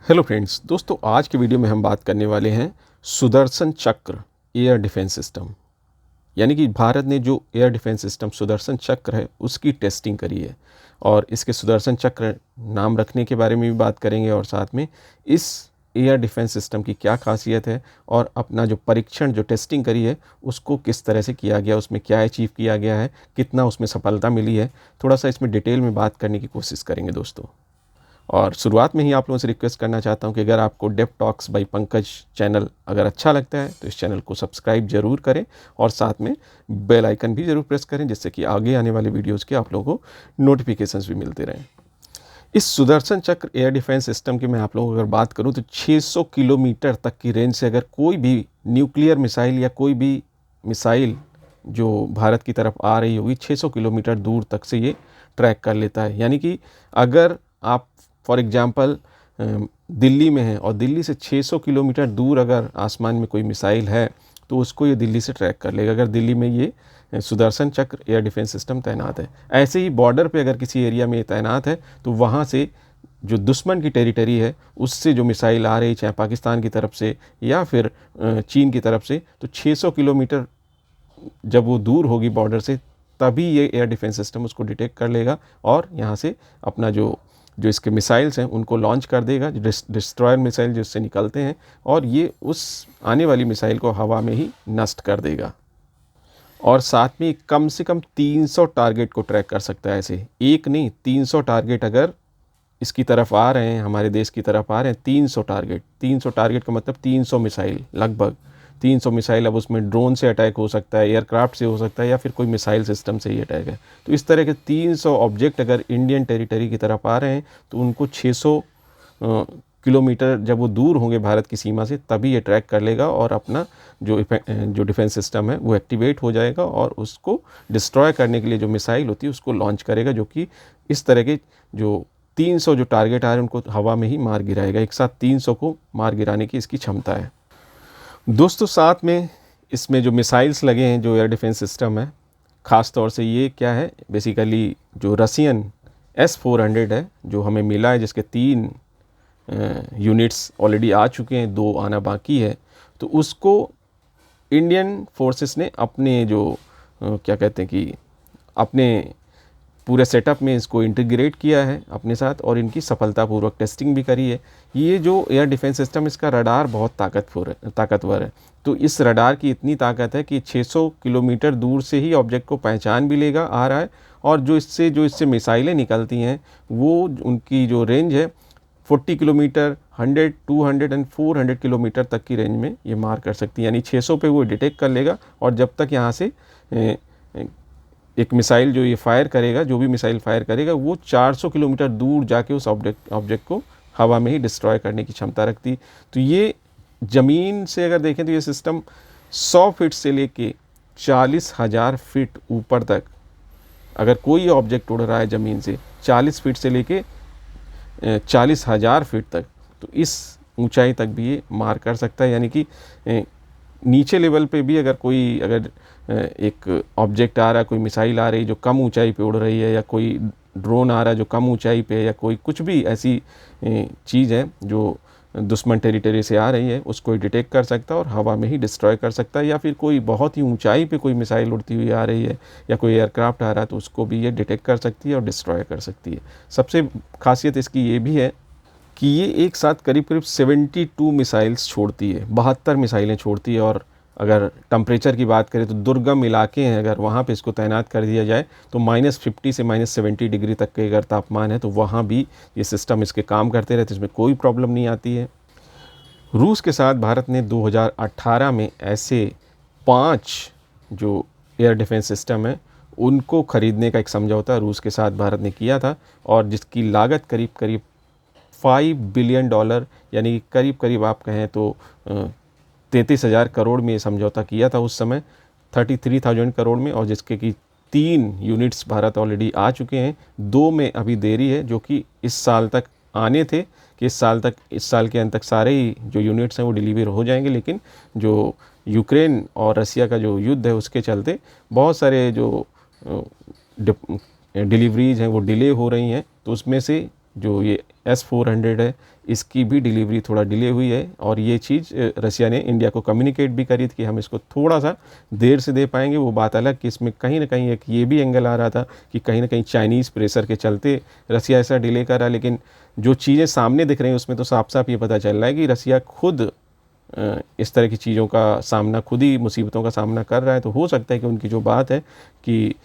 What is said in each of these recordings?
Hello friends, दोस्तों आज के वीडियो में हम बात करने वाले हैं सुदर्शन चक्र एयर डिफेंस सिस्टम। यानी कि भारत ने जो एयर डिफेंस सिस्टम सुदर्शन चक्र है उसकी टेस्टिंग करी है और इसके सुदर्शन चक्र नाम रखने के बारे में भी बात करेंगे और साथ में इस एयर डिफेंस सिस्टम की क्या खासियत है और अपना जो परीक्षण जो टेस्टिंग करी है उसको किस तरह से किया गया, उसमें क्या अचीव किया गया है, कितना उसमें सफलता मिली है, थोड़ा सा इसमें डिटेल में बात करने की कोशिश करेंगे दोस्तों। और शुरुआत में ही आप लोगों से रिक्वेस्ट करना चाहता हूं कि अगर आपको Dev talks by Pankaj channel अगर अच्छा लगता है तो इस चैनल को सब्सक्राइब जरूर करें और साथ में बेल आइकन भी जरूर प्रेस करें जिससे कि आगे आने वाले वीडियोज़ के आप लोगों को नोटिफिकेशंस भी मिलते रहें। इस सुदर्शन चक्र एयर डिफेंस सिस्टम की मैं आप लोगों को अगर बात करूं तो 600 किलोमीटर तक की रेंज से अगर कोई भी न्यूक्लियर मिसाइल या कोई भी मिसाइल जो भारत की तरफ आ रही होगी 600 किलोमीटर दूर तक से ये ट्रैक कर लेता है। यानी कि अगर आप फॉर एग्जांपल दिल्ली में है और दिल्ली से 600 किलोमीटर दूर अगर आसमान में कोई मिसाइल है तो उसको ये दिल्ली से ट्रैक कर लेगा, अगर दिल्ली में ये सुदर्शन चक्र एयर डिफेंस सिस्टम तैनात है। ऐसे ही बॉर्डर पे अगर किसी एरिया में तैनात है तो वहाँ से जो दुश्मन की टेरिटरी है उससे जो मिसाइल आ रही, चाहे पाकिस्तान की तरफ से या फिर चीन की तरफ से, तो 600 किलोमीटर जब वो दूर होगी बॉर्डर से तभी ये एयर डिफेंस सिस्टम उसको डिटेक्ट कर लेगा और यहाँ से अपना जो इसके मिसाइल्स हैं उनको लॉन्च कर देगा, जो डिस्ट्रॉयर मिसाइल जो इससे निकलते हैं, और ये उस आने वाली मिसाइल को हवा में ही नष्ट कर देगा। और साथ में कम से कम 300 टारगेट को ट्रैक कर सकता है। ऐसे एक नहीं, 300 टारगेट अगर इसकी तरफ आ रहे हैं, हमारे देश की तरफ आ रहे हैं 300 टारगेट का मतलब 300 मिसाइल, लगभग 300 मिसाइल। अब उसमें ड्रोन से अटैक हो सकता है, एयरक्राफ्ट से हो सकता है या फिर कोई मिसाइल सिस्टम से ही अटैक है। तो इस तरह के 300 ऑब्जेक्ट अगर इंडियन टेरिटरी की तरफ आ रहे हैं तो उनको 600 किलोमीटर जब वो दूर होंगे भारत की सीमा से तभी ये ट्रैक कर लेगा और अपना जो डिफेंस सिस्टम है वो एक्टिवेट हो जाएगा और उसको डिस्ट्रॉय करने के लिए जो मिसाइल होती है उसको लॉन्च करेगा, जो कि इस तरह के जो 300 जो टारगेट आ रहे हैं उनको हवा में ही मार गिराएगा। एक साथ 300 को मार गिराने की इसकी क्षमता है दोस्तों। साथ में इसमें जो मिसाइल्स लगे हैं, जो एयर डिफेंस सिस्टम है, ख़ास तौर से ये क्या है, बेसिकली जो रसियन S-400 है जो हमें मिला है, जिसके 3 यूनिट्स ऑलरेडी आ चुके हैं, 2 आना बाकी है, तो उसको इंडियन फोर्सेस ने अपने जो क्या कहते हैं कि अपने पूरे सेटअप में इसको इंटीग्रेट किया है अपने साथ और इनकी सफलतापूर्वक टेस्टिंग भी करी है। ये जो एयर डिफेंस सिस्टम, इसका रडार बहुत ताकतवर है। तो इस रडार की इतनी ताकत है कि 600 किलोमीटर दूर से ही ऑब्जेक्ट को पहचान भी लेगा आ रहा है, और जो इससे मिसाइलें निकलती हैं वो उनकी जो रेंज है 40 किलोमीटर, 100, 200 एंड 400 किलोमीटर तक की रेंज में ये मार कर सकती है। यानी 600 पे वो डिटेक्ट कर लेगा और जब तक यहाँ से एक मिसाइल जो ये फायर करेगा, जो भी मिसाइल फायर करेगा, वो 400 किलोमीटर दूर जाके उस ऑब्जेक्ट को हवा में ही डिस्ट्रॉय करने की क्षमता रखती। तो ये ज़मीन से अगर देखें तो ये सिस्टम 100 फीट से लेके 40,000 फीट ऊपर तक, अगर कोई ऑब्जेक्ट उड़ रहा है ज़मीन से 40 फीट से लेके 40,000 फीट तक, तो इस ऊंचाई तक भी ये मार कर सकता है। यानी कि नीचे लेवल पे भी अगर एक ऑब्जेक्ट आ रहा है, कोई मिसाइल आ रही है जो कम ऊंचाई पे उड़ रही है, या कोई ड्रोन आ रहा है जो कम ऊंचाई पे है, या कोई कुछ भी ऐसी चीज़ है जो दुश्मन टेरिटरी से आ रही है, उसको डिटेक्ट कर सकता है और हवा में ही डिस्ट्रॉय कर सकता है। या फिर कोई बहुत ही ऊंचाई पे कोई मिसाइल उड़ती हुई आ रही है या कोई एयरक्राफ्ट आ रहा है तो उसको भी ये डिटेक्ट कर सकती है और डिस्ट्रॉय कर सकती है। सबसे खासियत इसकी ये भी है कि ये एक साथ करीब 72 मिसाइल्स छोड़ती है, 72 मिसाइलें छोड़ती है। और अगर टेम्परेचर की बात करें तो दुर्गम इलाके हैं, अगर वहाँ पे इसको तैनात कर दिया जाए तो -50 से -70 डिग्री तक के अगर तापमान है तो वहाँ भी ये सिस्टम इसके काम करते रहते, इसमें कोई प्रॉब्लम नहीं आती है। रूस के साथ भारत ने 2018 में ऐसे 5 जो एयर डिफेंस सिस्टम है उनको ख़रीदने का एक समझौता रूस के साथ भारत ने किया था, और जिसकी लागत करीब करीब $5 बिलियन, यानी करीब करीब आप कहें तो 33,000 करोड़ में ये समझौता किया था उस समय, 33,000 करोड़ में, और जिसके कि 3 यूनिट्स भारत ऑलरेडी आ चुके हैं, 2 में अभी देरी है जो कि इस साल तक आने थे, कि इस साल के अंत तक सारे ही जो यूनिट्स हैं वो डिलीवर हो जाएंगे। लेकिन जो यूक्रेन और रसिया का जो युद्ध है उसके चलते बहुत सारे जो डिलीवरीज हैं वो डिले हो रही हैं, तो उसमें से जो ये S-400 है इसकी भी डिलीवरी थोड़ा डिले हुई है, और ये चीज़ रसिया ने इंडिया को कम्युनिकेट भी करी थी कि हम इसको थोड़ा सा देर से दे पाएंगे। वो बात अलग कि इसमें कहीं ना कहीं एक ये भी एंगल आ रहा था कि कहीं ना कहीं चाइनीज़ प्रेशर के चलते रसिया ऐसा डिले कर रहा है, लेकिन जो चीज़ें सामने दिख रही हैं उसमें तो साफ साफ ये पता चल रहा है कि रसिया खुद इस तरह की चीज़ों का सामना, खुद ही मुसीबतों का सामना कर रहा है। तो हो सकता है कि उनकी जो बात है कि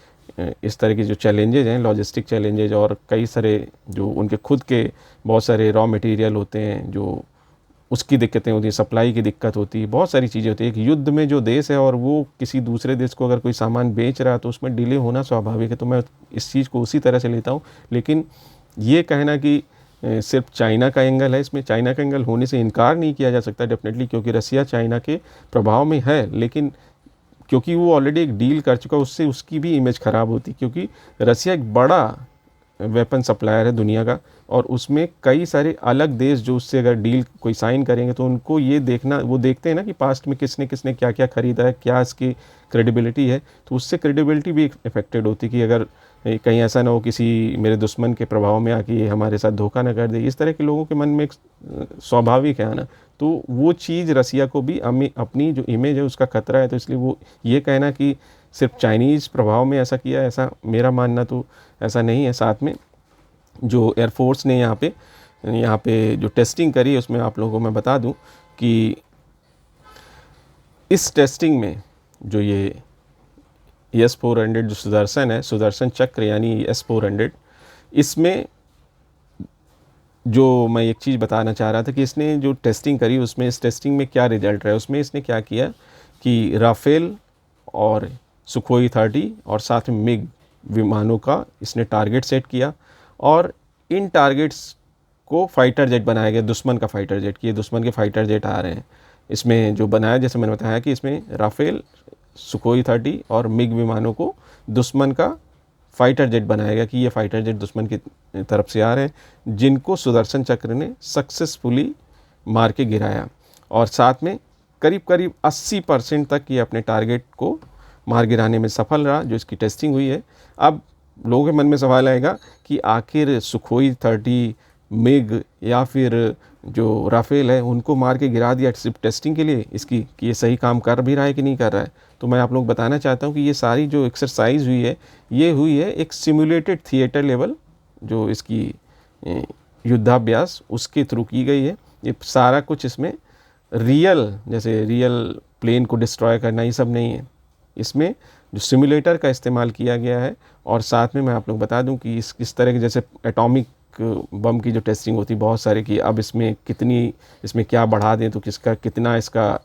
इस तरह के जो चैलेंजेज हैं, लॉजिस्टिक चैलेंजेज, और कई सारे जो उनके खुद के बहुत सारे रॉ मटेरियल होते हैं जो उसकी दिक्कतें होती हैं, सप्लाई की दिक्कत होती है, बहुत सारी चीज़ें होती हैं। एक युद्ध में जो देश है और वो किसी दूसरे देश को अगर कोई सामान बेच रहा है तो उसमें डिले होना स्वाभाविक है। तो मैं इस चीज़ को उसी तरह से लेता हूँ। लेकिन ये कहना कि सिर्फ चाइना का एंगल है, इसमें चाइना का एंगल होने से इनकार नहीं किया जा सकता डेफिनेटली, क्योंकि रसिया चाइना के प्रभाव में है। लेकिन क्योंकि वो ऑलरेडी एक डील कर चुका, उससे उसकी भी इमेज ख़राब होती, क्योंकि रसिया एक बड़ा वेपन सप्लायर है दुनिया का, और उसमें कई सारे अलग देश जो उससे अगर डील कोई साइन करेंगे तो उनको ये देखना, वो देखते हैं ना कि पास्ट में किसने किसने क्या क्या ख़रीदा है, क्या इसकी क्रेडिबिलिटी है, तो उससे क्रेडिबिलिटी भी इफेक्टेड होती कि अगर कहीं ऐसा ना हो किसी मेरे दुश्मन के प्रभाव में आके ये हमारे साथ धोखा ना कर दे। इस तरह के लोगों के मन में एक स्वाभाविक है ना, तो वो चीज़ रसिया को भी अपनी जो इमेज है उसका खतरा है। तो इसलिए वो ये कहना कि सिर्फ चाइनीज़ प्रभाव में ऐसा किया, ऐसा मेरा मानना तो ऐसा नहीं है। साथ में जो एयरफोर्स ने यहाँ पे जो टेस्टिंग करी है उसमें आप लोगों को मैं बता दूं कि इस टेस्टिंग में जो ये S-400 जो सुदर्शन है, सुदर्शन चक्र यानी S-400, इसमें जो मैं एक चीज़ बताना चाह रहा था कि इसने जो टेस्टिंग करी उसमें, इस टेस्टिंग में क्या रिजल्ट रहा, उसमें इसने क्या किया कि राफेल और सुखोई 30 और साथ में मिग विमानों का इसने टारगेट सेट किया, और इन टारगेट्स को फाइटर जेट बनाया गया, दुश्मन का फाइटर जेट, कि ये दुश्मन के फाइटर जेट आ रहे हैं। इसमें जो बनाया, जैसे मैंने बताया कि इसमें राफेल, सुखोई 30 और मिग विमानों को दुश्मन का फाइटर जेट बनाया गया कि ये फाइटर जेट दुश्मन की तरफ से आ रहे हैं, जिनको सुदर्शन चक्र ने सक्सेसफुली मार के गिराया। और साथ में करीब करीब 80% तक ये अपने टारगेट को मार गिराने में सफल रहा, जो इसकी टेस्टिंग हुई है। अब लोगों के मन में सवाल आएगा कि आखिर सुखोई 30, मिग या फिर जो राफेल है उनको मार के गिरा दिया सिर्फ टेस्टिंग के लिए इसकी, कि ये सही काम कर भी रहा है कि नहीं कर रहा है। तो मैं आप लोग बताना चाहता हूँ कि ये सारी जो एक्सरसाइज हुई है, ये हुई है एक सिमुलेटेड थिएटर लेवल, जो इसकी युद्धाभ्यास उसके थ्रू की गई है। ये सारा कुछ इसमें रियल, जैसे रियल प्लेन को डिस्ट्रॉय करना, ये सब नहीं है। इसमें जो सिमुलेटर का इस्तेमाल किया गया है, और साथ में मैं आप लोग बता दूं कि इस तरह के जैसे एटॉमिक बम की जो टेस्टिंग होती है बहुत सारे की, अब इसमें कितनी, इसमें क्या बढ़ा दें तो किसका कितना इसका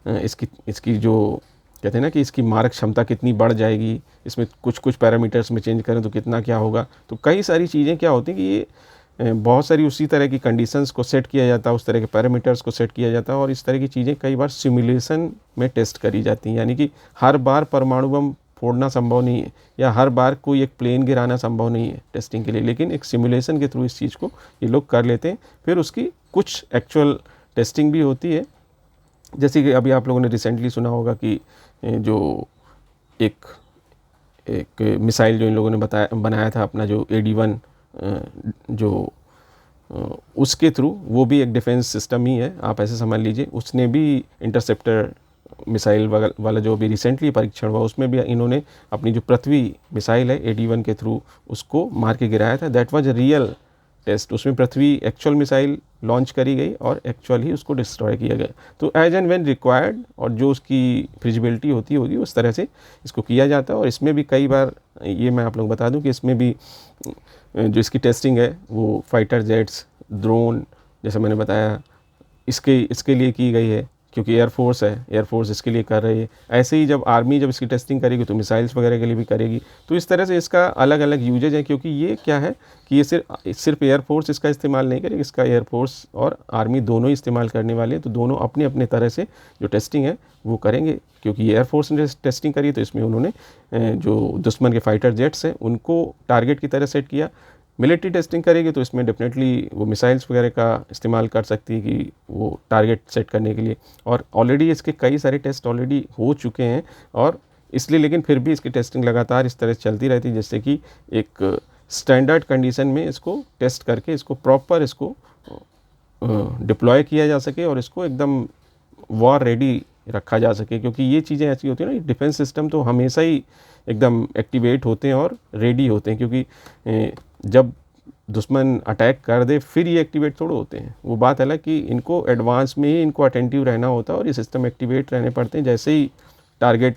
इसकी जो कहते हैं ना कि इसकी मारक क्षमता कितनी बढ़ जाएगी, इसमें कुछ कुछ पैरामीटर्स में चेंज करें तो कितना क्या होगा। तो कई सारी चीज़ें क्या होती हैं कि ये बहुत सारी उसी तरह की कंडीशंस को सेट किया जाता है, उस तरह के पैरामीटर्स को सेट किया जाता है, और इस तरह की चीज़ें कई बार सिमुलेशन में टेस्ट करी जाती हैं। यानी कि हर बार परमाणु बम फोड़ना संभव नहीं है, या हर बार कोई एक प्लेन गिराना संभव नहीं है टेस्टिंग के लिए, लेकिन एक सिमुलेशन के थ्रू इस चीज़ को ये लोग कर लेते हैं। फिर उसकी कुछ एक्चुअल टेस्टिंग भी होती है, जैसे कि अभी आप लोगों ने रिसेंटली सुना होगा कि जो एक मिसाइल जो इन लोगों ने बनाया था अपना, जो AD-1 जो उसके थ्रू, वो भी एक डिफेंस सिस्टम ही है, आप ऐसे समझ लीजिए। उसने भी इंटरसेप्टर मिसाइल वाला जो भी रिसेंटली परीक्षण हुआ उसमें भी इन्होंने अपनी जो पृथ्वी मिसाइल है AD-1 के थ्रू उसको मार के गिराया था। That was a real test, उसमें पृथ्वी एक्चुअल मिसाइल लॉन्च करी गई और एक्चुअल ही उसको डिस्ट्रॉय किया गया। तो एज एंड व्हेन रिक्वायर्ड, और जो उसकी फिजिबिलिटी होती होगी उस तरह से इसको किया जाता है। और इसमें भी कई बार ये मैं आप लोग बता दूं कि इसमें भी जो इसकी टेस्टिंग है वो फाइटर जेट्स, ड्रोन, जैसे मैंने बताया इसके लिए की गई है, क्योंकि एयरफोर्स है, एयरफोर्स इसके लिए कर रही है। ऐसे ही जब आर्मी जब इसकी टेस्टिंग करेगी तो मिसाइल्स वगैरह के लिए भी करेगी। तो इस तरह से इसका अलग अलग यूजेज है, क्योंकि ये क्या है कि ये सिर्फ एयरफोर्स इसका इस्तेमाल नहीं करेगी, इसका एयरफोर्स और आर्मी दोनों ही इस्तेमाल करने वाले हैं। तो दोनों अपने अपने तरह से जो टेस्टिंग है वो करेंगे, क्योंकि एयरफोर्स ने टेस्टिंग करी तो इसमें उन्होंने जो दुश्मन के फाइटर जेट्स हैं उनको टारगेट की तरह सेट किया। मिलिट्री टेस्टिंग करेगी तो इसमें डेफिनेटली वो मिसाइल्स वगैरह का इस्तेमाल कर सकती है कि वो टारगेट सेट करने के लिए। और ऑलरेडी इसके कई सारे टेस्ट ऑलरेडी हो चुके हैं, और इसलिए लेकिन फिर भी इसकी टेस्टिंग लगातार इस तरह से चलती रहती है, जिससे कि एक स्टैंडर्ड कंडीशन में इसको टेस्ट करके इसको प्रॉपर इसको डिप्लॉय किया जा सके और इसको एकदम वॉर रेडी रखा जा सके, क्योंकि ये चीज़ें ऐसी होती हैं ना, डिफेंस सिस्टम तो हमेशा ही एकदम एक्टिवेट होते हैं और रेडी होते हैं, क्योंकि जब दुश्मन अटैक कर दे फिर ये एक्टिवेट थोड़े होते हैं। वो बात अलग कि इनको एडवांस में ही इनको अटेंटिव रहना होता है और ये सिस्टम एक्टिवेट रहने पड़ते हैं। जैसे ही टारगेट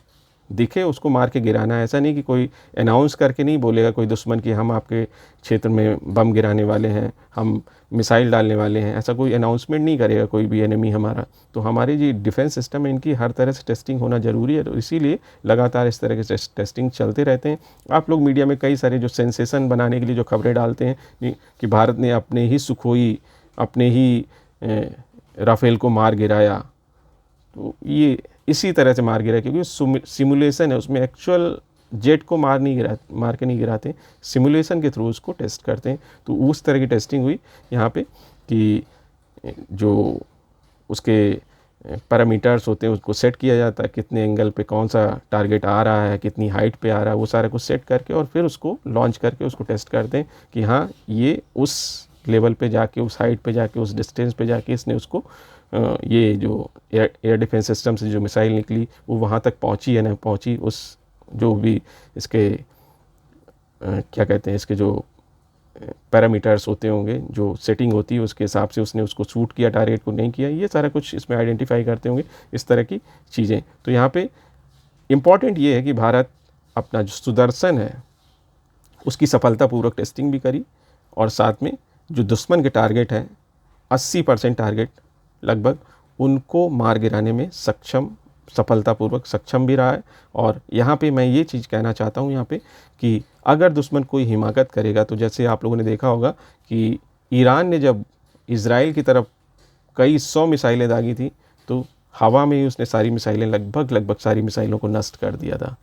दिखे उसको मार के गिराना है। ऐसा नहीं कि कोई अनाउंस करके नहीं बोलेगा कोई दुश्मन कि हम आपके क्षेत्र में बम गिराने वाले हैं, हम मिसाइल डालने वाले हैं, ऐसा कोई अनाउंसमेंट नहीं करेगा कोई भी एनिमी हमारा। तो हमारी जो डिफेंस सिस्टम है इनकी हर तरह से टेस्टिंग होना ज़रूरी है, तो इसीलिए लगातार इस तरह के टेस्टिंग चलते रहते हैं। आप लोग मीडिया में कई सारे जो सेंसेशन बनाने के लिए जो खबरें डालते हैं कि भारत ने अपने ही सुखोई, अपने ही राफेल को मार गिराया, तो ये इसी तरह से मार गिरा, क्योंकि सिमुलेशन है, उसमें एक्चुअल जेट को मार के नहीं गिराते, सिमुलेशन के थ्रू उसको टेस्ट करते हैं। तो उस तरह की टेस्टिंग हुई यहाँ पे कि जो उसके पैरामीटर्स होते हैं उसको सेट किया जाता है, कितने एंगल पे कौन सा टारगेट आ रहा है, कितनी हाइट पे आ रहा है, वो सारा कुछ सेट करके और फिर उसको लॉन्च करके उसको टेस्ट करते हैं कि हाँ ये उस लेवल पे जाके, उस हाइट पे जाके, उस डिस्टेंस पे जाके इसने उसको ये जो एयर डिफेंस सिस्टम से जो मिसाइल निकली वो वहाँ तक पहुँची या नहीं पहुँची, उस जो भी इसके क्या कहते हैं, इसके जो पैरामीटर्स होते होंगे, जो सेटिंग होती है उसके हिसाब से उसने उसको शूट किया, टारगेट को नहीं किया, ये सारा कुछ इसमें आइडेंटिफाई करते होंगे, इस तरह की चीज़ें। तो यहाँ पे इम्पॉर्टेंट ये है कि भारत अपना जो सुदर्शन है उसकी सफलतापूर्वक टेस्टिंग भी करी और साथ में जो दुश्मन के टारगेट हैं 80% टारगेट लगभग उनको मार गिराने में सफलतापूर्वक सक्षम भी रहा है। और यहाँ पे मैं ये चीज़ कहना चाहता हूँ यहाँ पे कि अगर दुश्मन कोई हिमाकत करेगा, तो जैसे आप लोगों ने देखा होगा कि ईरान ने जब इज़राइल की तरफ कई 100 मिसाइलें दागी थी तो हवा में ही उसने सारी मिसाइलें लगभग सारी मिसाइलों को नष्ट कर दिया था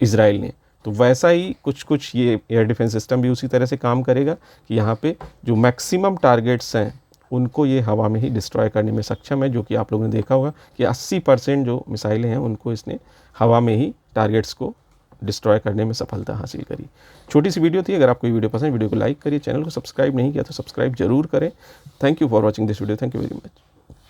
इज़राइल ने। तो वैसा ही कुछ ये एयर डिफेंस सिस्टम भी उसी तरह से काम करेगा कि यहाँ पे जो मैक्सिमम टारगेट्स हैं उनको ये हवा में ही डिस्ट्रॉय करने में सक्षम है, जो कि आप लोगों ने देखा होगा कि 80% जो मिसाइलें हैं उनको इसने हवा में ही टारगेट्स को डिस्ट्रॉय करने में सफलता हासिल करी। छोटी सी वीडियो थी, अगर आपको ये वीडियो पसंद है वीडियो को लाइक करिए, चैनल को सब्सक्राइब नहीं किया तो सब्सक्राइब जरूर करें। Thank you for watching this video, thank you very much.